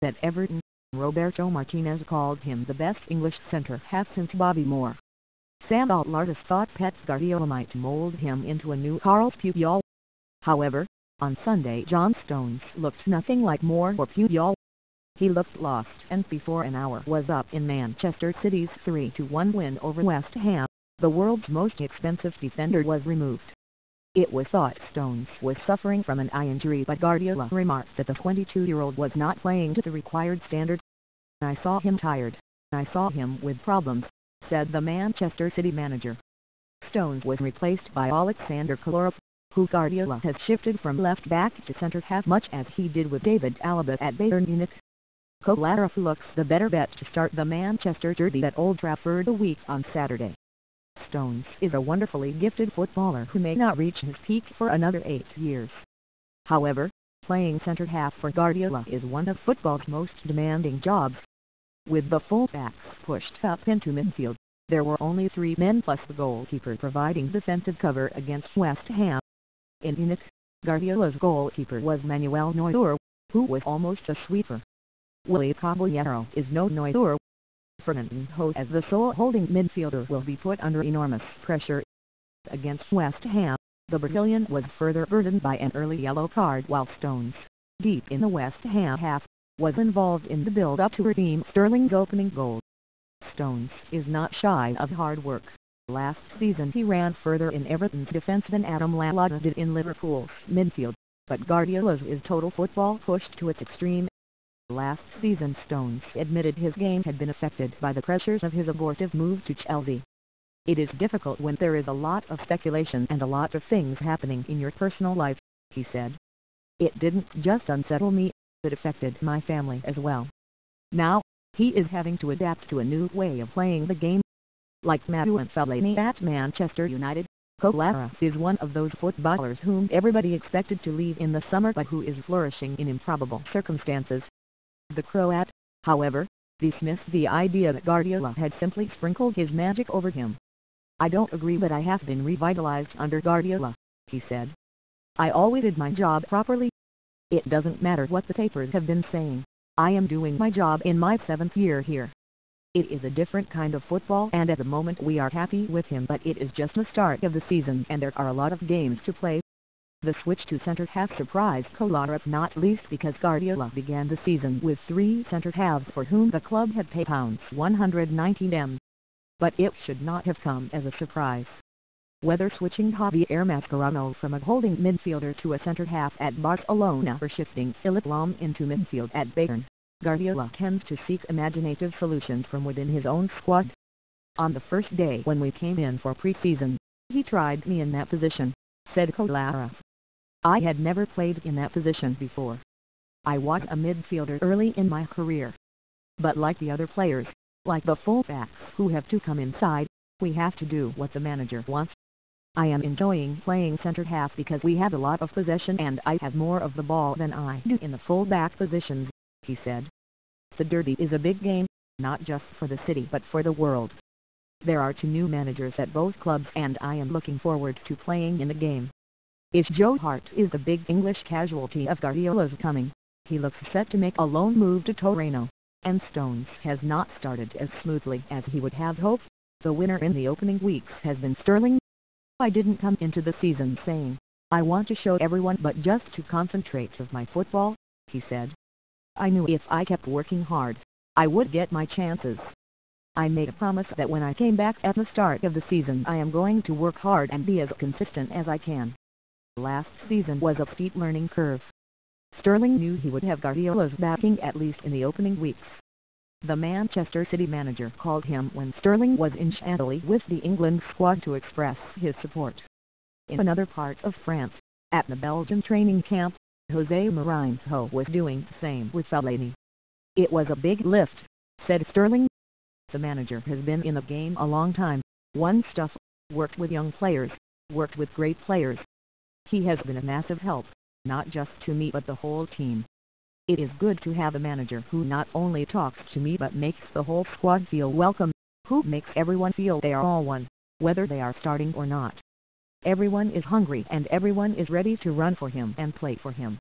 At Everton, Roberto Martinez called him the best English centre-half since Bobby Moore. Sam Allardyce thought Pep Guardiola might mould him into a new Carles Puyol. However, on Sunday John Stones looked nothing like Moore or Puyol. He looked lost, and before an hour was up in Manchester City's 3-1 win over West Ham, the world's most expensive defender was removed. It was thought Stones was suffering from an eye injury, but Guardiola remarked that the 22-year-old was not playing to the required standard. "I saw him tired. I saw him with problems," said the Manchester City manager. Stones was replaced by Alexander Kolarov, who Guardiola has shifted from left-back to centre-half much as he did with David Alaba at Bayern Munich. Kolarov looks the better bet to start the Manchester derby at Old Trafford a week on Saturday. Stones is a wonderfully gifted footballer who may not reach his peak for another 8 years. However, playing centre-half for Guardiola is one of football's most demanding jobs. With the full-backs pushed up into midfield, there were only 3 men plus the goalkeeper providing defensive cover against West Ham. In Munich, Guardiola's goalkeeper was Manuel Neuer, who was almost a sweeper. Willy Caballero is no Neuer. Fernandinho as the sole holding midfielder will be put under enormous pressure. Against West Ham, the Brazilian was further burdened by an early yellow card, while Stones, deep in the West Ham half, was involved in the build-up to Raheem Sterling's opening goal. Stones is not shy of hard work. Last season he ran further in Everton's defence than Adam Lallana did in Liverpool's midfield, but Guardiola's is total football pushed to its extreme. Last season Stones admitted his game had been affected by the pressures of his abortive move to Chelsea. "It is difficult when there is a lot of speculation and a lot of things happening in your personal life," he said. "It didn't just unsettle me, it affected my family as well." Now, he is having to adapt to a new way of playing the game. Like Marouane Fellaini at Manchester United, Kolarov is one of those footballers whom everybody expected to leave in the summer but who is flourishing in improbable circumstances. The Croat, however, dismissed the idea that Guardiola had simply sprinkled his magic over him. "I don't agree, but I have been revitalized under Guardiola," he said. "I always did my job properly. It doesn't matter what the papers have been saying. I am doing my job in my 7th year here. It is a different kind of football, and at the moment we are happy with him, but it is just the start of the season and there are a lot of games to play." The switch to centre-half surprised Kolarov, not least because Guardiola began the season with 3 centre-halves for whom the club had paid £190. But it should not have come as a surprise. Whether switching Javier Mascherano from a holding midfielder to a centre-half at Barcelona or shifting Philipp Lahm into midfield at Bayern, Guardiola tends to seek imaginative solutions from within his own squad. "On the first day when we came in for pre-season, he tried me in that position," said Kolarov. "I had never played in that position before. I was a midfielder early in my career. But like the other players, like the full-backs who have to come inside, we have to do what the manager wants. I am enjoying playing centre-half because we have a lot of possession and I have more of the ball than I do in the full-back positions," he said. "The derby is a big game, not just for the city but for the world. There are 2 new managers at both clubs and I am looking forward to playing in the game. If Joe Hart is the big English casualty of Guardiola's coming, he looks set to make a loan move to Torino, and Stones has not started as smoothly as he would have hoped. The winner in the opening weeks has been Sterling. I didn't come into the season saying, I want to show everyone but just to concentrate with my football," he said. "I knew if I kept working hard, I would get my chances. I made a promise that when I came back at the start of the season I am going to work hard and be as consistent as I can." Last season was a steep learning curve. Sterling knew he would have Guardiola's backing at least in the opening weeks. The Manchester City manager called him when Sterling was in Chantilly with the England squad to express his support. In another part of France, at the Belgian training camp, José Mourinho was doing the same with Fellaini. "It was a big lift," said Sterling. "The manager has been in the game a long time, won stuff, worked with young players, worked with great players. He has been a massive help, not just to me but the whole team. It is good to have a manager who not only talks to me but makes the whole squad feel welcome, who makes everyone feel they are all one, whether they are starting or not. Everyone is hungry and everyone is ready to run for him and play for him."